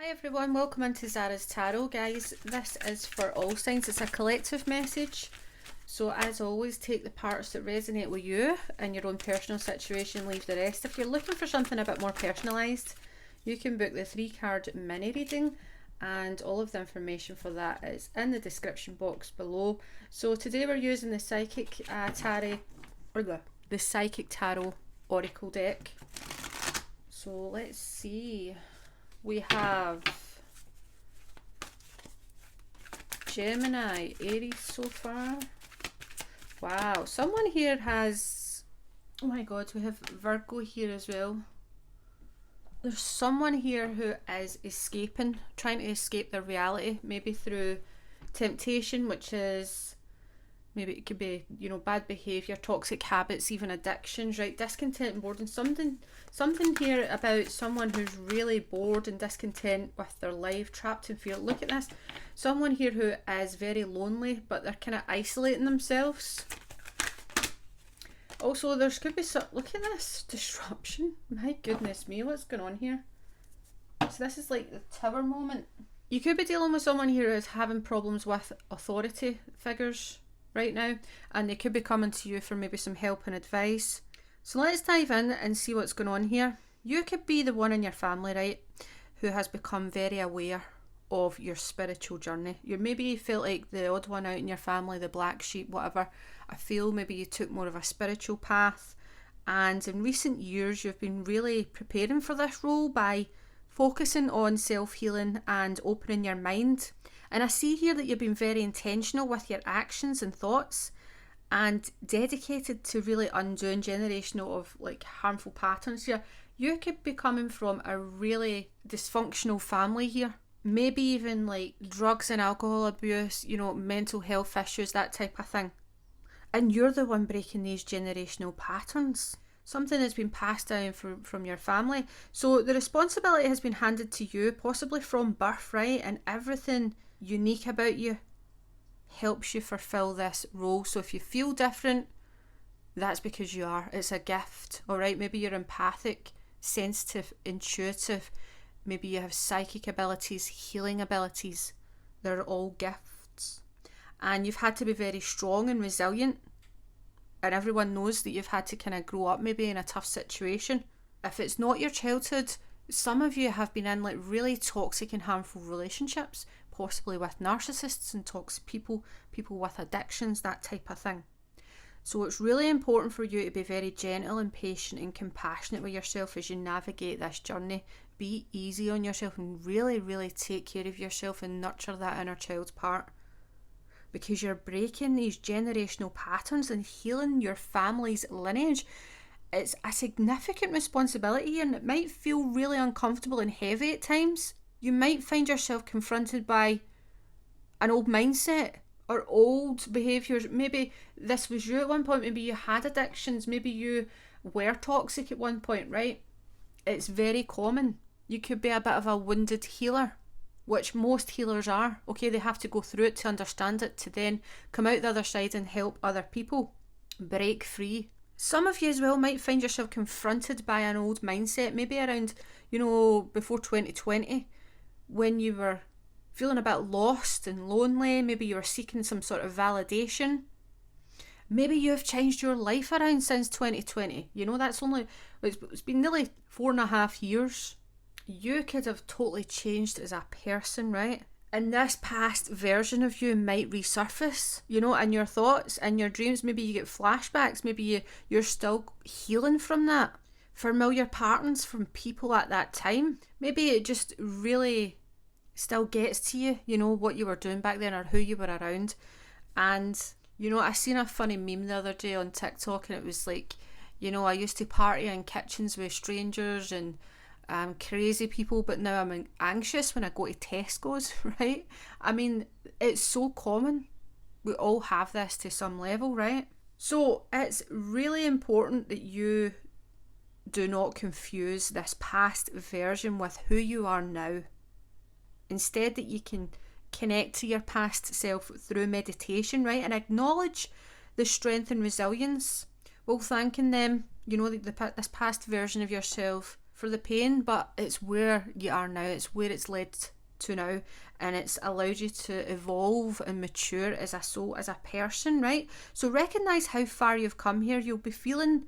Hi everyone, welcome into Zara's Tarot, guys. This is for all signs. It's a collective message. So as always, take the parts that resonate with you and your own personal situation, leave the rest. If you're looking for something a bit more personalised, you can book the 3-card mini reading, and all of the information for that is in the description box below. So today we're using the Psychic Tarot, or the Psychic Tarot Oracle deck. So let's see. We have Gemini, Aries so far. Wow, someone here has, oh my god, we have Virgo here as well. There's someone here who is escaping, trying to escape their reality, maybe through temptation, which is, maybe it could be, you know, bad behaviour, toxic habits, even addictions, right? Discontent and boredom. Something here about someone who's really bored and discontent with their life, trapped in fear. Look at this. Someone here who is very lonely, but they're kind of isolating themselves. Also, there's could be some, look at this, disruption. My goodness me, what's going on here? So this is like the tower moment. You could be dealing with someone here who's having problems with authority figures right now, and they could be coming to you for maybe some help and advice. So let's dive in and see what's going on here. You could be the one in your family, right, who has become very aware of your spiritual journey. You maybe felt like the odd one out in your family, the black sheep, whatever. I feel maybe you took more of a spiritual path, and in recent years you've been really preparing for this role by focusing on self-healing and opening your mind. And I see here that you've been very intentional with your actions and thoughts, and dedicated to really undoing generational of like harmful patterns here. You could be coming from a really dysfunctional family here. Maybe even like drugs and alcohol abuse, you know, mental health issues, that type of thing. And you're the one breaking these generational patterns. Something that's been passed down from your family. So the responsibility has been handed to you, possibly from birth, right? And everything unique about you helps you fulfill this role. So if you feel different, that's because you are. It's a gift, all right? Maybe you're empathic, sensitive, intuitive. Maybe you have psychic abilities, healing abilities. They're all gifts. And you've had to be very strong and resilient. And everyone knows that you've had to kind of grow up maybe in a tough situation. If it's not your childhood, some of you have been in like really toxic and harmful relationships, possibly with narcissists and toxic people with addictions, that type of thing. So it's really important for you to be very gentle and patient and compassionate with yourself as you navigate this journey. Be easy on yourself and really, really take care of yourself and nurture that inner child's part. Because you're breaking these generational patterns and healing your family's lineage. It's a significant responsibility, and it might feel really uncomfortable and heavy at times. You might find yourself confronted by an old mindset or old behaviours. Maybe this was you at one point, maybe you had addictions, maybe you were toxic at one point, right? It's very common. You could be a bit of a wounded healer, which most healers are. Okay, they have to go through it to understand it, to then come out the other side and help other people break free. Some of you as well might find yourself confronted by an old mindset, maybe around, you know, before 2020, when you were feeling a bit lost and lonely. Maybe you were seeking some sort of validation. Maybe you have changed your life around since 2020. You know, it's been nearly 4.5 years. You could have totally changed as a person, right? And this past version of you might resurface, you know, in your thoughts, in your dreams. Maybe you get flashbacks. Maybe you're still healing from that. Familiar patterns from people at that time. Maybe it just really still gets to you, you know, what you were doing back then or who you were around. And, you know, I seen a funny meme the other day on TikTok, and it was like, you know, I used to party in kitchens with strangers and crazy people, but now I'm anxious when I go to Tesco's, right? I mean, it's so common. We all have this to some level, right? So it's really important that you do not confuse this past version with who you are now. Instead, that you can connect to your past self through meditation, right? And acknowledge the strength and resilience while thanking them, you know, this past version of yourself for the pain, but it's where you are now, it's where it's led to now, and it's allowed you to evolve and mature as a soul, as a person, right? So recognize how far you've come here. You'll be feeling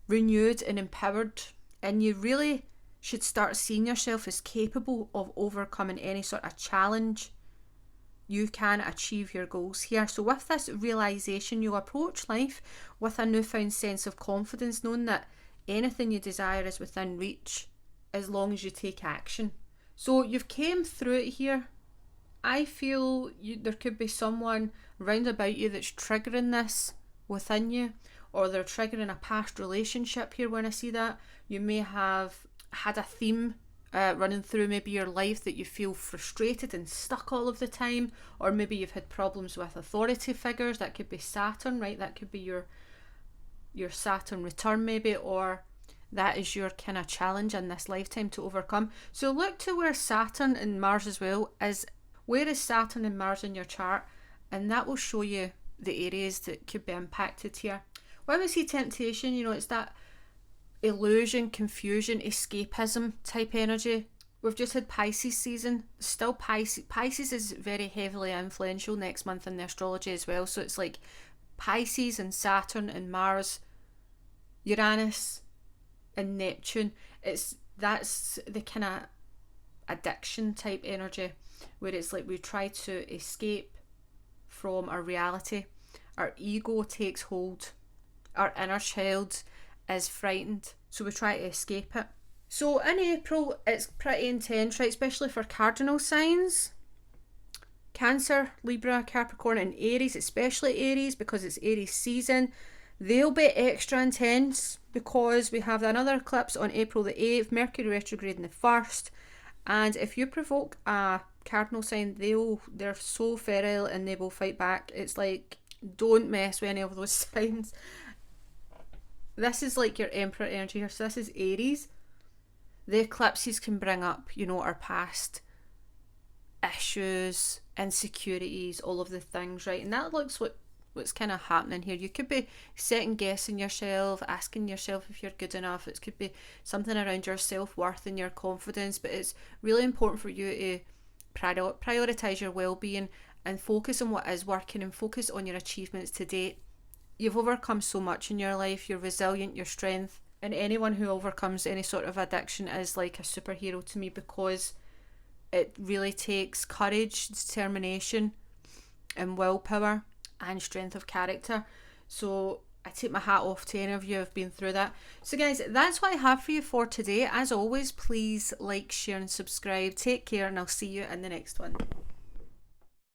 renewed and empowered, and you really should start seeing yourself as capable of overcoming any sort of challenge. You can achieve your goals here. So with this realization, you'll approach life with a newfound sense of confidence, knowing that anything you desire is within reach as long as you take action. So you've came through it here. I feel there could be someone round about you that's triggering this within you, or they're triggering a past relationship here when I see that. You may have had a theme running through maybe your life that you feel frustrated and stuck all of the time, or maybe you've had problems with authority figures. That could be Saturn, right? That could be your Saturn return maybe, or that is your kind of challenge in this lifetime to overcome. So look to where Saturn and Mars as well is. Where is Saturn and Mars in your chart? And that will show you the areas that could be impacted here. When we see temptation, it's that illusion, confusion, escapism type energy. We've just had Pisces season. Still Pisces is very heavily influential next month in the astrology as well. So it's like Pisces and Saturn and Mars, Uranus and Neptune. That's the kind of addiction type energy, where it's like we try to escape from our reality. Our ego takes hold. Our inner child is frightened, so we try to escape it. So in April, it's pretty intense, right? Especially for cardinal signs. Cancer, Libra, Capricorn and Aries, especially Aries, because it's Aries season. They'll be extra intense because we have another eclipse on April the 8th, Mercury retrograde on the 1st. And if you provoke a cardinal sign, they're so feral and they will fight back. It's like, don't mess with any of those signs. This is like your Emperor energy here. So this is Aries. The eclipses can bring up, our past issues, insecurities, all of the things, right? And that looks what's kind of happening here. You could be second guessing yourself, asking yourself if you're good enough. It could be something around your self-worth and your confidence, but it's really important for you to prioritize your well-being and focus on what is working and focus on your achievements to date. You've overcome so much in your life. You're resilient, your strength, and anyone who overcomes any sort of addiction is like a superhero to me, because it really takes courage, determination and willpower and strength of character. So I take my hat off to any of you who have been through that. So guys, that's what I have for you for today. As always, please like, share and subscribe. Take care, and I'll see you in the next one.